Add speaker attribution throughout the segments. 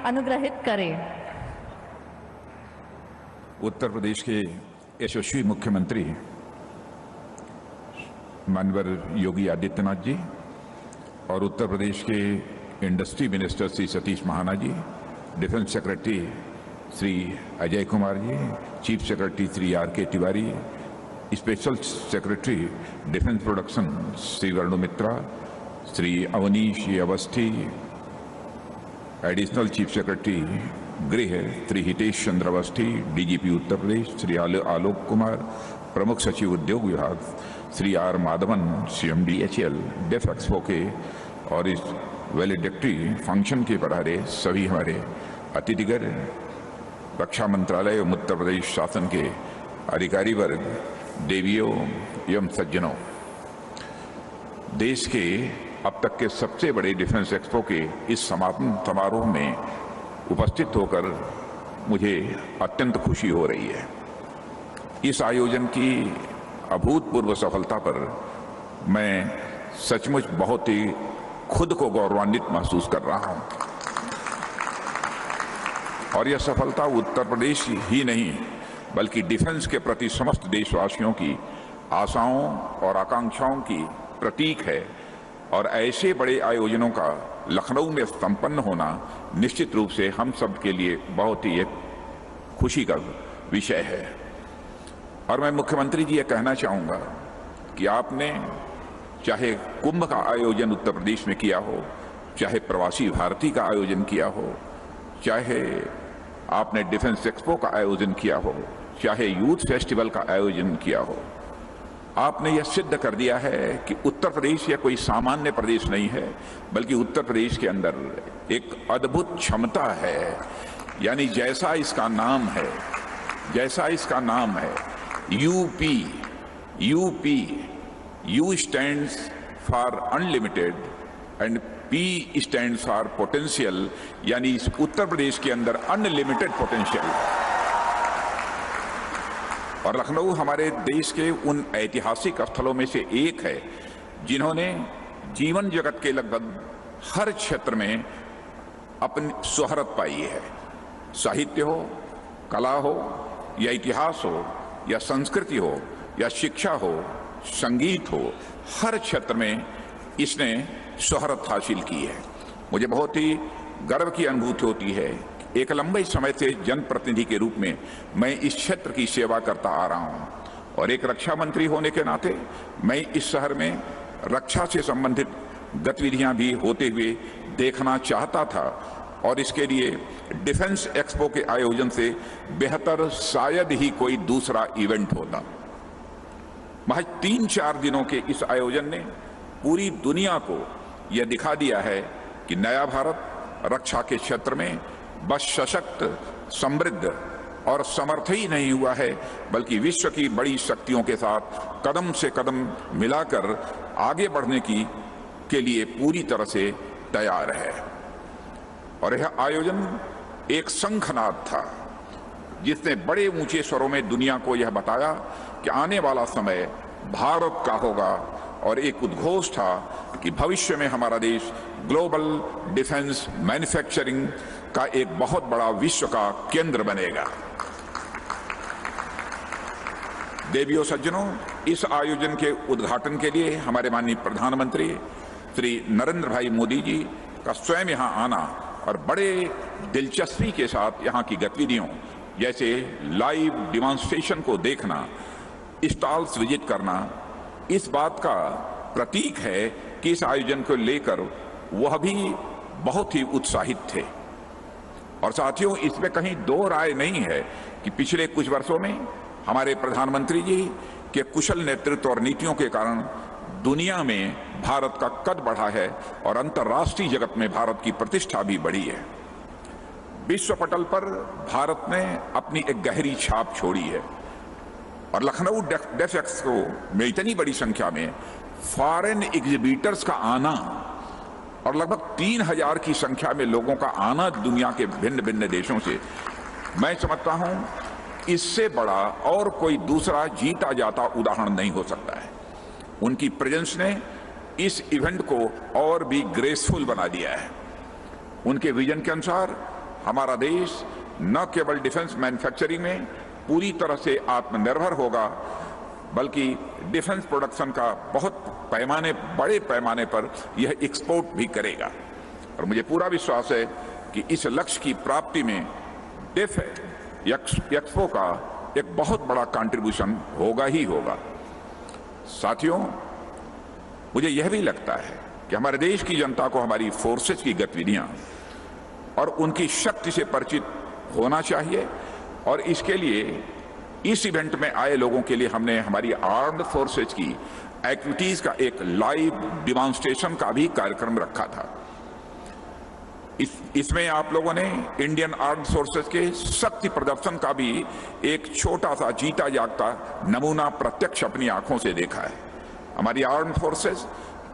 Speaker 1: अनुग्रहित करें।
Speaker 2: उत्तर प्रदेश के यशस्वी मुख्यमंत्री माननीय योगी आदित्यनाथ जी और उत्तर प्रदेश के industry minister Shri Satish Mahana ji, defence secretary Shri Ajay Kumar ji, chief secretary Shri R K. Tiwari, special secretary defence production Shri Varun Mitra, Shri Avanish Awasthi, additional chief secretary गृह श्री हितेश चंद्र अवस्थी, डीजीपी उत्तर प्रदेश श्री आलोक कुमार, प्रमुख सचिव उद्योग विभाग Shri R Madhavan, CMDHL, def expo के और इस वैलिडिक्टरी फंक्शन के पधारे सभी हमारे अतिथिगण, रक्षा मंत्रालय एवं उत्तर प्रदेश शासन के अधिकारी वर्ग, देवियों एवं सज्जनों, देश के अब तक के सबसे बड़े डिफेंस एक्सपो के इस समापन समारोह में उपस्थित होकर मुझे अत्यंत खुशी हो रही है। इस आयोजन की अभूतपूर्व सफलता पर मैं सचमुच बहुत ही खुद को गौरवान्वित महसूस कर रहा हूं और यह सफलता उत्तर प्रदेश ही नहीं बल्कि डिफेंस के प्रति समस्त देशवासियों की आशाओं और आकांक्षाओं की प्रतीक है और ऐसे बड़े आयोजनों का लखनऊ में संपन्न होना निश्चित रूप से हम सब के लिए बहुत ही एक खुशी का विषय है। और मैं मुख्यमंत्री जी ये कहना चाहूँगा कि आपने चाहे कुंभ का आयोजन उत्तर प्रदेश में किया हो, चाहे प्रवासी भारतीय का आयोजन किया हो, चाहे आपने डिफेंस एक्सपो का आयोजन किया हो, चाहे यूथ फेस्टिवल का आयोजन किया हो, आपने यह सिद्ध कर दिया है कि उत्तर प्रदेश यह कोई सामान्य प्रदेश नहीं है बल्कि उत्तर प्रदेश के अंदर एक अद्भुत क्षमता है। यानी जैसा इसका नाम है UP, you stands for unlimited and P stands for potential, यानी इस उत्तर प्रदेश के अंदर अनलिमिटेड पोटेंशियल। और लखनऊ हमारे देश के उन ऐतिहासिक स्थलों में से एक है जिन्होंने जीवन जगत के लगभग हर क्षेत्र में अपनी शोहरत पाई है। साहित्य हो, कला हो या इतिहास हो या संस्कृति हो या शिक्षा हो, संगीत हो, हर क्षेत्र में इसने शोहरत हासिल की है। मुझे बहुत ही गर्व की अनुभूति होती है। एक लंबे समय से जनप्रतिनिधि के रूप में मैं इस क्षेत्र की सेवा करता आ रहा हूं और एक रक्षा मंत्री होने के नाते मैं इस शहर में रक्षा से संबंधित गतिविधियां भी होते हुए देखना चाहता था और इसके लिए डिफेंस एक्सपो के आयोजन से बेहतर शायद ही कोई दूसरा इवेंट होता। महज 3-4 दिनों के इस आयोजन ने पूरी दुनिया को यह दिखा दिया है कि नया भारत रक्षा के क्षेत्र में बस सशक्त, समृद्ध और समर्थ ही नहीं हुआ है बल्कि विश्व की बड़ी शक्तियों के साथ कदम से कदम मिलाकर आगे बढ़ने के लिए पूरी तरह से तैयार है। और यह आयोजन एक शंखनाद था जिसने बड़े ऊंचे स्वरों में दुनिया को यह बताया कि आने वाला समय भारत का होगा और एक उद्घोष था कि भविष्य में हमारा देश ग्लोबल डिफेंस मैन्युफैक्चरिंग का एक बहुत बड़ा विश्व का केंद्र बनेगा। देवियों सज्जनों, इस आयोजन के उद्घाटन के लिए हमारे माननीय प्रधानमंत्री श्री नरेंद्र भाई मोदी जी का स्वयं यहां आना और बड़े दिलचस्पी के साथ यहां की गतिविधियों जैसे लाइव डिमॉन्स्ट्रेशन को देखना, स्टॉल्स विजिट करना, इस बात का प्रतीक है कि इस आयोजन को लेकर वह भी बहुत ही उत्साहित थे। और साथियों, इसमें कहीं दो राय नहीं है कि पिछले कुछ वर्षों में हमारे प्रधानमंत्री जी के कुशल नेतृत्व और नीतियों के कारण दुनिया में भारत का कद बढ़ा है और अंतर्राष्ट्रीय जगत में भारत की प्रतिष्ठा भी बढ़ी है। विश्व पटल पर भारत ने अपनी एक गहरी छाप छोड़ी है और लखनऊ डेफ एक्सपो में इतनी बड़ी संख्या में फॉरेन एग्जिबिटर्स का आना और लगभग 3000 की संख्या में लोगों का आना दुनिया के भिन्न भिन्न देशों से, मैं समझता हूं इससे बड़ा और कोई दूसरा जीता जाता उदाहरण नहीं हो सकता है। उनकी प्रेजेंस ने इस इवेंट को और भी ग्रेसफुल बना दिया है। उनके विजन के अनुसार हमारा देश न केवल डिफेंस मैन्युफैक्चरिंग में पूरी तरह से आत्मनिर्भर होगा, बल्कि डिफेंस प्रोडक्शन का बड़े पैमाने पर यह एक्सपोर्ट भी करेगा। और मुझे पूरा विश्वास है कि इस लक्ष्य की प्राप्ति में डिफ एक्सपो का एक बहुत बड़ा कंट्रीब्यूशन होगा ही होगा। साथियों, मुझे यह भी लगता है कि हमारे देश की जनता को हमारी फोर्सेस की गतिविधियां और उनकी शक्ति से परिचित होना चाहिए, और इसके लिए इस इवेंट में आए लोगों के लिए हमने हमारी आर्म्ड फोर्सेज की एक्टिविटीज का एक लाइव डिमॉन्स्ट्रेशन का भी कार्यक्रम रखा था। इसमें आप लोगों ने इंडियन आर्म्ड फोर्सेज के शक्ति प्रदर्शन का भी एक छोटा सा जीता जागता नमूना प्रत्यक्ष अपनी आंखों से देखा है। हमारी आर्म्ड फोर्सेज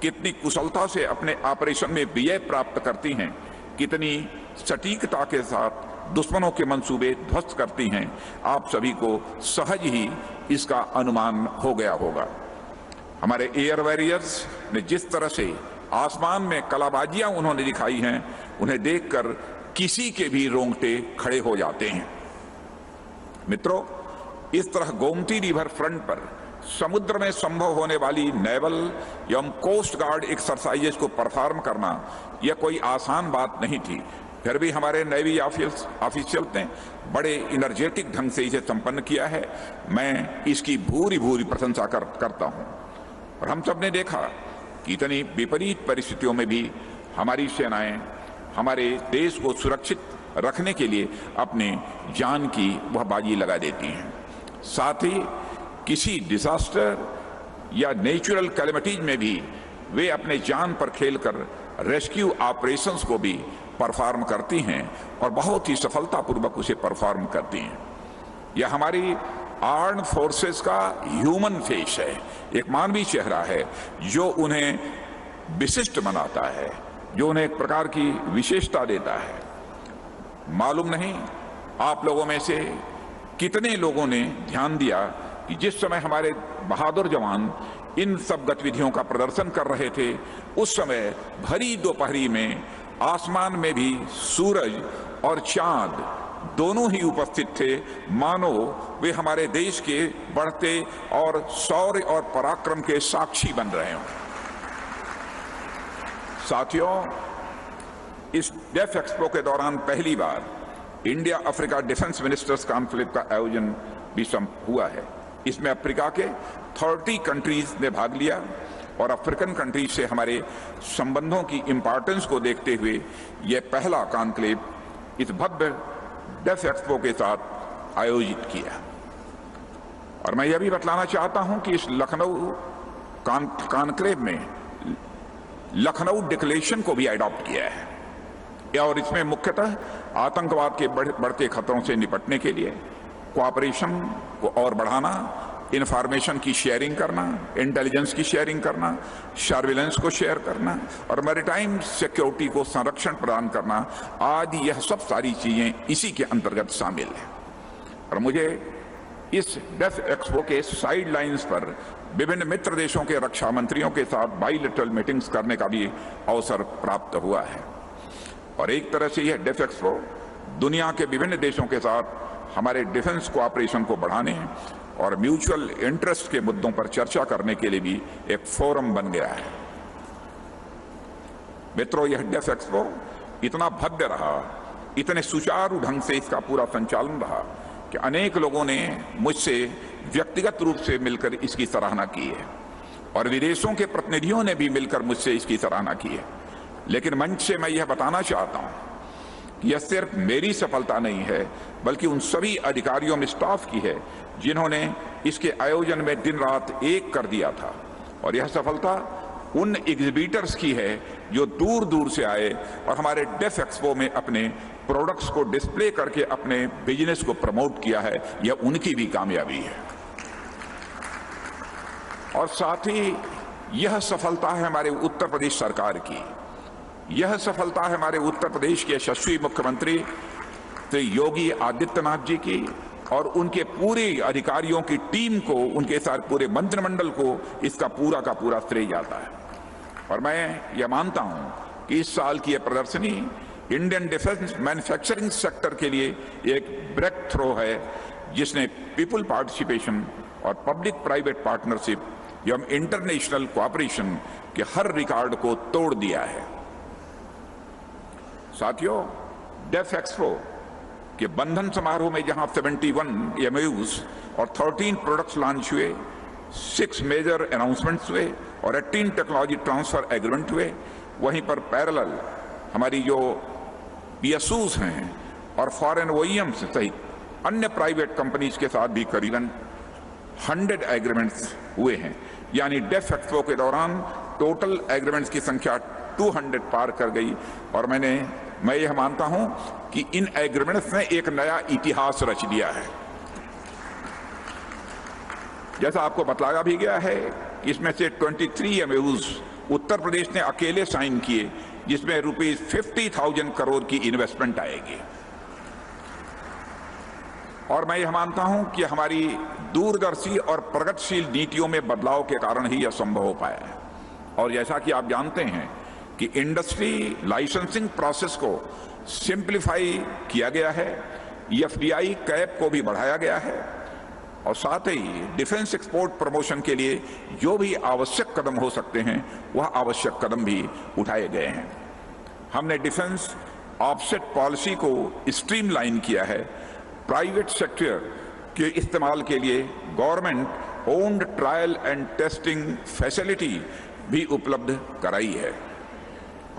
Speaker 2: कितनी कुशलता से अपने ऑपरेशन में विजय प्राप्त करती हैं, कितनी सटीकता के साथ दुश्मनों के मंसूबे ध्वस्त करती हैं, आप सभी को सहज ही इसका अनुमान हो गया होगा। हमारे एयर वॉरियर्स ने जिस तरह से आसमान में कलाबाजियां उन्होंने दिखाई हैं, उन्हें देखकर किसी के भी रोंगटे खड़े हो जाते हैं। मित्रों, इस तरह गोमती रिवर फ्रंट पर समुद्र में संभव होने वाली नेवल एवं कोस्ट गार्ड एक्सरसाइजेस को परफॉर्म करना यह कोई आसान बात नहीं थी। फिर भी हमारे नेवी ऑफिशियल ने बड़े एनर्जेटिक ढंग से इसे संपन्न किया है। मैं इसकी भूरी भूरी प्रशंसा करता हूं। और हम सब ने देखा कि इतनी विपरीत परिस्थितियों में भी हमारी सेनाएं हमारे देश को सुरक्षित रखने के लिए अपने जान की वह बाजी लगा देती हैं। साथ ही किसी डिजास्टर या नेचुरल कैलेमिटीज में भी वे अपने जान पर खेलकर रेस्क्यू ऑपरेशंस को भी परफॉर्म करती हैं और बहुत ही सफलतापूर्वक उसे परफॉर्म करती हैं। यह हमारी आर्म्ड फोर्सेस का ह्यूमन फेस है, एक मानवीय चेहरा है जो उन्हें विशिष्ट बनाता है, जो उन्हें एक प्रकार की विशेषता देता है। मालूम नहीं आप लोगों में से कितने लोगों ने ध्यान दिया कि जिस समय हमारे बहादुर जवान इन सब गतिविधियों का प्रदर्शन कर रहे थे, उस समय भरी दोपहरी में आसमान में भी सूरज और चांद दोनों ही उपस्थित थे, मानो वे हमारे देश के बढ़ते और शौर्य और पराक्रम के साक्षी बन रहे हों। साथियों, इस डेफ एक्सपो के दौरान पहली बार India Africa defence ministers conclave का आयोजन भी हुआ है। इसमें अफ्रीका के 30 कंट्रीज ने भाग लिया और अफ्रीकन कंट्रीज से हमारे संबंधों की इंपॉर्टेंस को देखते हुए यह पहला कॉन्क्लेव इस भव्य डेफ एक्सपो के साथ आयोजित किया। और मैं यह भी बतलाना चाहता हूं कि इस लखनऊ कॉन्क्लेव में लखनऊ डिक्लेरेशन को भी अडॉप्ट किया है, और इसमें मुख्यतः आतंकवाद के बढ़ते खतरों से निपटने के लिए कोऑपरेशन को और बढ़ाना, इंफॉर्मेशन की शेयरिंग करना, इंटेलिजेंस की शेयरिंग करना, सर्विलेंस को शेयर करना और मैरीटाइम सिक्योरिटी को संरक्षण प्रदान करना आदि, यह सब सारी चीजें इसी के अंतर्गत शामिल है। और मुझे इस डेफ एक्सपो के साइड लाइन्स पर विभिन्न मित्र देशों के रक्षा मंत्रियों के साथ बाइलेटरल मीटिंग्स करने का भी अवसर प्राप्त हुआ है। और एक तरह से यह डेफ एक्सपो दुनिया के विभिन्न देशों के साथ हमारे डिफेंस कोऑपरेशन को बढ़ाने और म्यूचुअल इंटरेस्ट के मुद्दों पर चर्चा करने के लिए भी एक फोरम बन गया है। मित्रों, यह डेफ एक्सपो इतना भव्य रहा, इतने सुचारू ढंग से इसका पूरा संचालन रहा कि अनेक लोगों ने मुझसे व्यक्तिगत रूप से मिलकर इसकी सराहना की है और विदेशों के प्रतिनिधियों ने भी मिलकर मुझसे इसकी सराहना की है। लेकिन मंच से मैं यह बताना चाहता हूं कि यह सिर्फ मेरी सफलता नहीं है, बल्कि उन सभी अधिकारियों में स्टाफ की है जिन्होंने इसके आयोजन में दिन रात एक कर दिया था। और यह सफलता उन एग्जिबिटर्स की है जो दूर दूर से आए और हमारे डेफ एक्सपो में अपने प्रोडक्ट्स को डिस्प्ले करके अपने बिजनेस को प्रमोट किया है। यह उनकी भी कामयाबी है। और साथ ही यह सफलता है हमारे उत्तर प्रदेश सरकार की, यह सफलता है हमारे उत्तर प्रदेश के यशस्वी मुख्यमंत्री श्री योगी आदित्यनाथ जी की और उनके पूरे अधिकारियों की टीम को, उनके साथ पूरे मंत्रिमंडल को इसका पूरा का पूरा श्रेय जाता है। और मैं यह मानता हूं कि इस साल की यह प्रदर्शनी इंडियन डिफेंस मैन्युफैक्चरिंग सेक्टर के लिए एक ब्रेक थ्रो है, जिसने पीपल पार्टिसिपेशन और पब्लिक प्राइवेट पार्टनरशिप एवं इंटरनेशनल कोऑपरेशन के हर रिकॉर्ड को तोड़ दिया है। साथियों, डेफ एक्सपो के बंधन समारोह में जहां 71 एमओयूज और 13 प्रोडक्ट्स लॉन्च हुए, 6 मेजर अनाउंसमेंट्स हुए और 18 टेक्नोलॉजी ट्रांसफर एग्रीमेंट हुए, वहीं पर पैरेलल हमारी जो पीएसयूज हैं और फॉरेन ओईएम्स सहित अन्य प्राइवेट कंपनीज के साथ भी करीबन 100 एग्रीमेंट्स हुए हैं। यानी डेफ एक्सपो के दौरान टोटल एग्रीमेंट्स की संख्या 200 पार कर गई। और मैं यह मानता हूं कि इन एग्रीमेंट्स ने एक नया इतिहास रच दिया है। जैसा आपको बतलाया भी गया है, इसमें से 23 एमओयूज उत्तर प्रदेश ने अकेले साइन किए, जिसमें ₹50,000 करोड़ की इन्वेस्टमेंट आएगी। और मैं यह मानता हूं कि हमारी दूरदर्शी और प्रगतिशील नीतियों में बदलाव के कारण ही यह संभव हो पाया है। और जैसा कि आप जानते हैं कि इंडस्ट्री लाइसेंसिंग प्रोसेस को सिंप्लीफाई किया गया है, एफडीआई कैप को भी बढ़ाया गया है और साथ ही डिफेंस एक्सपोर्ट प्रमोशन के लिए जो भी आवश्यक कदम हो सकते हैं वह आवश्यक कदम भी उठाए गए हैं। हमने डिफेंस ऑफसेट पॉलिसी को स्ट्रीमलाइन किया है, प्राइवेट सेक्टर के इस्तेमाल के लिए government owned trial and testing facility भी उपलब्ध कराई है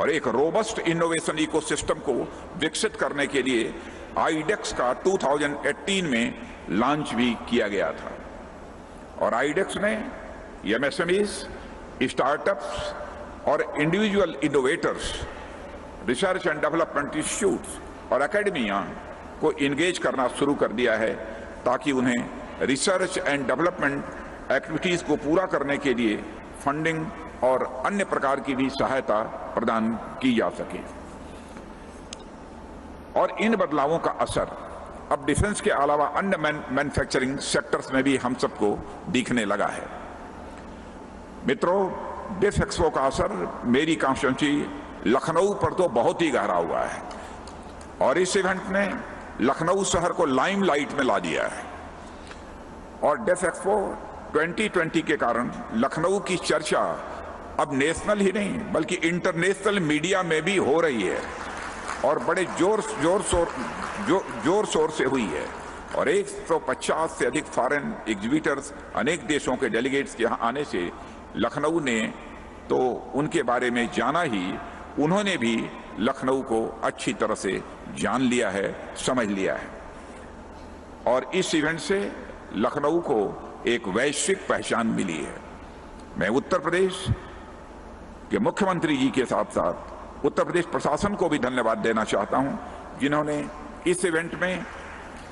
Speaker 2: और एक रोबस्ट इनोवेशन इकोसिस्टम को विकसित करने के लिए आईडेक्स का 2018 में लॉन्च भी किया गया था। और आईडेक्स ने एमएसएमईज, स्टार्टअप्स और individual innovators, research and development institutes और एकेडमिया को इंगेज करना शुरू कर दिया है, ताकि उन्हें रिसर्च एंड डेवलपमेंट एक्टिविटीज को पूरा करने के लिए फंडिंग और अन्य प्रकार की भी सहायता प्रदान की जा सके। और इन बदलावों का असर अब डिफेंस के अलावा अन्य मैन्युफैक्चरिंग सेक्टर्स में भी हम सबको दिखने लगा है। मित्रों, डेफ एक्सपो का असर मेरी कॉन्स्टिट्यूंसी लखनऊ पर तो बहुत ही गहरा हुआ है और इस इवेंट ने लखनऊ शहर को लाइमलाइट में ला दिया है। और डेफ एक्सपो 2020 के कारण लखनऊ की चर्चा अब नेशनल ही नहीं बल्कि इंटरनेशनल मीडिया में भी हो रही है और बड़े जोर शोर से हुई है। और 150 से अधिक फॉरेन एग्जीबिटर्स, अनेक देशों के डेलीगेट्स के यहाँ आने से लखनऊ ने तो उनके बारे में जाना ही, उन्होंने भी लखनऊ को अच्छी तरह से जान लिया है, समझ लिया है। और इस इवेंट से लखनऊ को एक वैश्विक पहचान मिली है। मैं उत्तर प्रदेश के मुख्यमंत्री जी के साथ साथ उत्तर प्रदेश प्रशासन को भी धन्यवाद देना चाहता हूं, जिन्होंने इस इवेंट में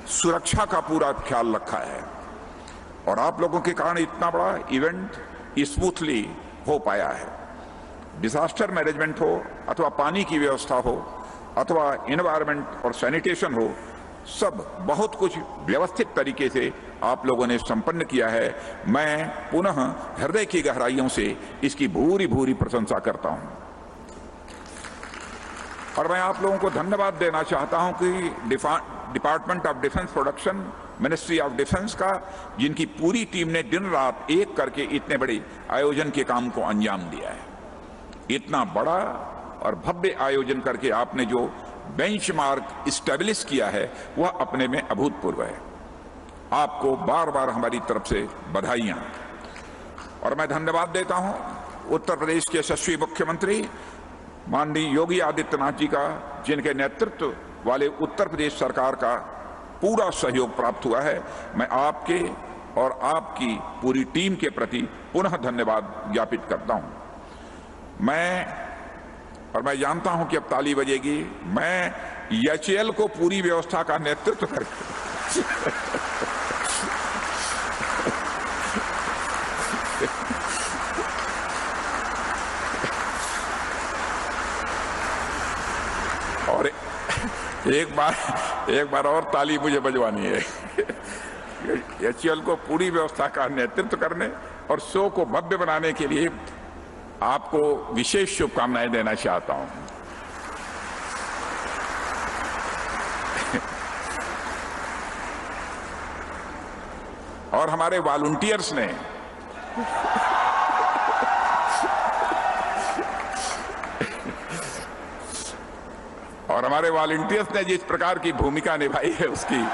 Speaker 2: सुरक्षा का पूरा ख्याल रखा है और आप लोगों के कारण इतना बड़ा इवेंट स्मूथली हो पाया है। डिजास्टर मैनेजमेंट हो अथवा पानी की व्यवस्था हो अथवा एनवायरनमेंट और सैनिटेशन हो, सब बहुत कुछ व्यवस्थित तरीके से आप लोगों ने संपन्न किया है। मैं पुनः हृदय की गहराइयों से इसकी भूरी भूरी प्रशंसा करता हूं और मैं आप लोगों को धन्यवाद देना चाहता हूं कि department of defence production, ministry of defence का, जिनकी पूरी टीम ने दिन रात एक करके इतने बड़े आयोजन के काम को अंजाम दिया है। इतना बड़ा और भव्य आयोजन करके आपने जो बेंचमार्क स्टैब्लिश किया है वह अपने में अभूतपूर्व है। आपको बार बार हमारी तरफ से बधाइयां। और मैं धन्यवाद देता हूं उत्तर प्रदेश के यशस्वी मुख्यमंत्री माननीय योगी आदित्यनाथ जी का, जिनके नेतृत्व वाले उत्तर प्रदेश सरकार का पूरा सहयोग प्राप्त हुआ है। मैं आपके और आपकी पूरी टीम के प्रति पुनः धन्यवाद ज्ञापित करता हूं। मैं जानता हूं कि अब ताली बजेगी। मैं एचएएल को पूरी व्यवस्था का नेतृत्व करके और एक बार और ताली मुझे बजवानी है एचएएल को पूरी व्यवस्था का नेतृत्व करने और शो को भव्य बनाने के लिए आपको विशेष शुभकामनाएं देना चाहता हूं। और हमारे वॉलंटियर्स ने जिस प्रकार की भूमिका निभाई है उसकी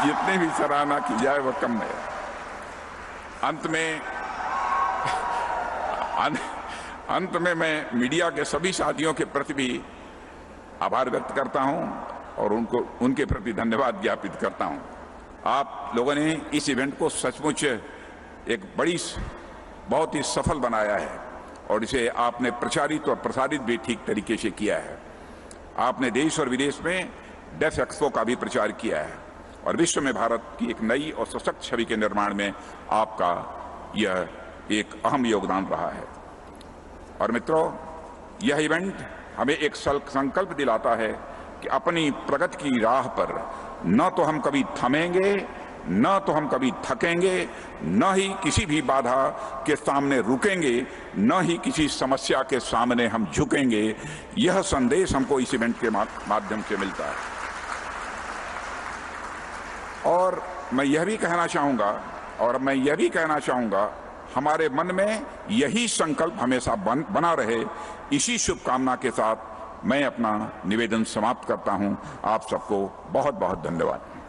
Speaker 2: जितनी भी सराहना की जाए वह कम है। अंत में मैं मीडिया के सभी साथियों के प्रति भी आभार व्यक्त करता हूं और उनके प्रति धन्यवाद ज्ञापित करता हूं। आप लोगों ने इस इवेंट को सचमुच एक बहुत ही सफल बनाया है और इसे आपने प्रचारित और प्रसारित भी ठीक तरीके से किया है। आपने देश और विदेश में डेफ एक्सपो का भी प्रचार किया है और विश्व में भारत की एक नई और सशक्त छवि के निर्माण में आपका यह एक अहम योगदान रहा है। और मित्रों, यह इवेंट हमें एक संकल्प दिलाता है कि अपनी प्रगति की राह पर न तो हम कभी थमेंगे, न तो हम कभी थकेंगे, न ही किसी भी बाधा के सामने रुकेंगे, न ही किसी समस्या के सामने हम झुकेंगे। यह संदेश हमको इस इवेंट के माध्यम से मिलता है। और मैं यह भी कहना चाहूंगा हमारे मन में यही संकल्प हमेशा बना रहे। इसी शुभकामना के साथ मैं अपना निवेदन समाप्त करता हूं। आप सबको बहुत बहुत धन्यवाद।